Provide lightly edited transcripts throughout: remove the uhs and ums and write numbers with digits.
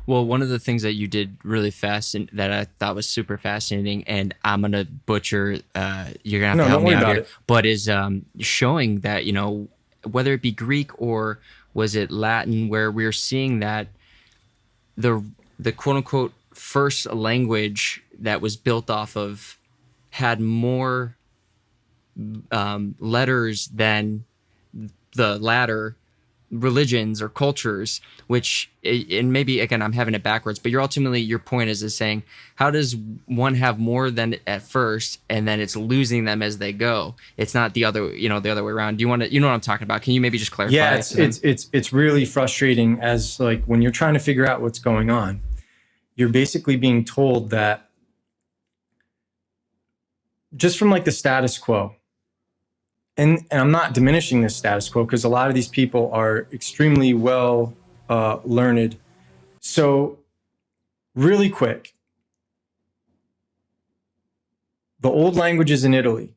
Well, one of the things that you did really fast and that I thought was super fascinating, and I'm gonna butcher, you're gonna have to No, help don't me worry out about here, it. but is showing that, whether it be Greek or was it Latin, where we're seeing that the the quote unquote first language that was built off of had more letters than the latter religions or cultures, which, and maybe again I'm having it backwards, but you're ultimately, your point is saying, how does one have more than at first and then it's losing them as they go? It's not the other way around. Do you want to, what I'm talking about? Can you maybe just Yeah, clarify it's to them? it's it's it's really frustrating as like when you're trying to figure out what's going on, you're basically being told that just from like the status quo. And I'm not diminishing this status quo because a lot of these people are extremely well learned. So really quick, the old languages in Italy,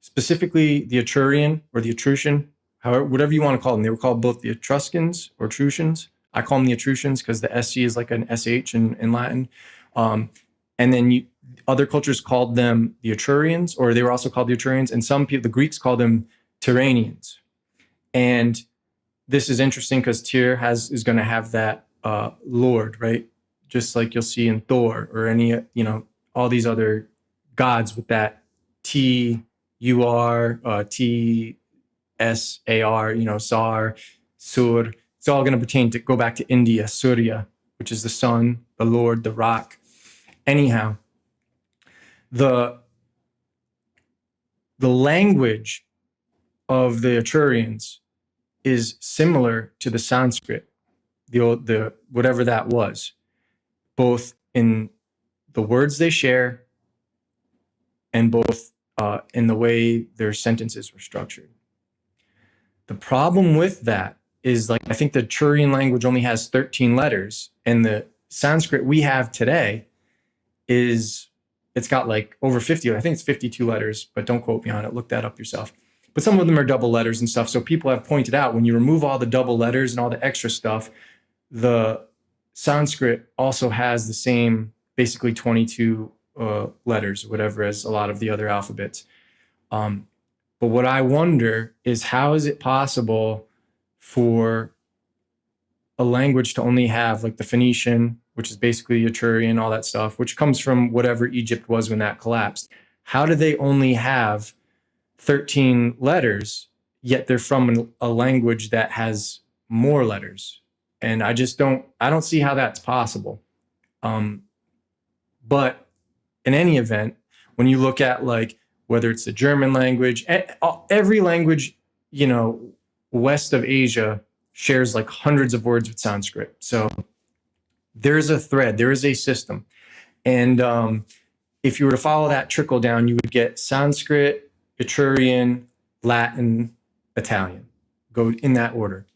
specifically the Etrurian or the Etruscan, however, whatever you want to call them, they were called both the Etruscans or Etruscians. I call them the Etruscians because the SC is like an SH in Latin. And then other cultures called them the Etrurians, or they were also called the Etrurians. And some people, the Greeks, called them Tyrrhenians. And this is interesting because Tyr is going to have that Lord, right? Just like you'll see in Thor or any, all these other gods with that Tur, Tsar, Sar, Sur. It's all going to pertain to go back to India, Surya, which is the sun, the Lord, the rock. Anyhow, the language of the Etrurians is similar to the Sanskrit, the whatever that was, both in the words they share and both in the way their sentences were structured. The problem with that is, like, I think the Etrurian language only has 13 letters, and the Sanskrit we have today it's got like over 50. I think it's 52 letters, but don't quote me on it. Look that up yourself. But some of them are double letters and stuff. So people have pointed out when you remove all the double letters and all the extra stuff, the Sanskrit also has the same basically 22 letters or whatever as a lot of the other alphabets. But what I wonder is, how is it possible for a language to only have like the Phoenician, which is basically Etrurian, all that stuff, which comes from whatever Egypt was when that collapsed? How do they only have 13 letters, yet they're from a language that has more letters? And I don't see how that's possible. But in any event, when you look at like whether it's the German language, every language, west of Asia shares like hundreds of words with Sanskrit. So there's a thread, there is a system. And if you were to follow that trickle down, you would get Sanskrit, Etrurian, Latin, Italian. Go in that order.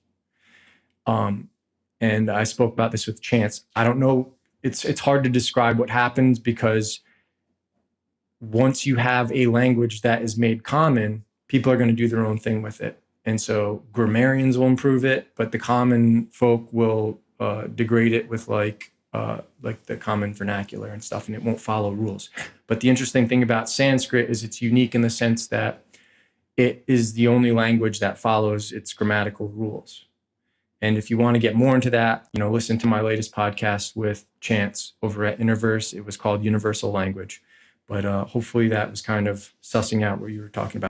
And I spoke about this with Chance. I don't know. It's hard to describe what happens, because once you have a language that is made common, people are going to do their own thing with it. And so grammarians will improve it, but the common folk will degrade it with like the common vernacular and stuff, and it won't follow rules. But the interesting thing about Sanskrit is it's unique in the sense that it is the only language that follows its grammatical rules. And if you want to get more into that, listen to my latest podcast with Chance over at Interverse. It was called Universal Language. But hopefully that was kind of sussing out what you were talking about.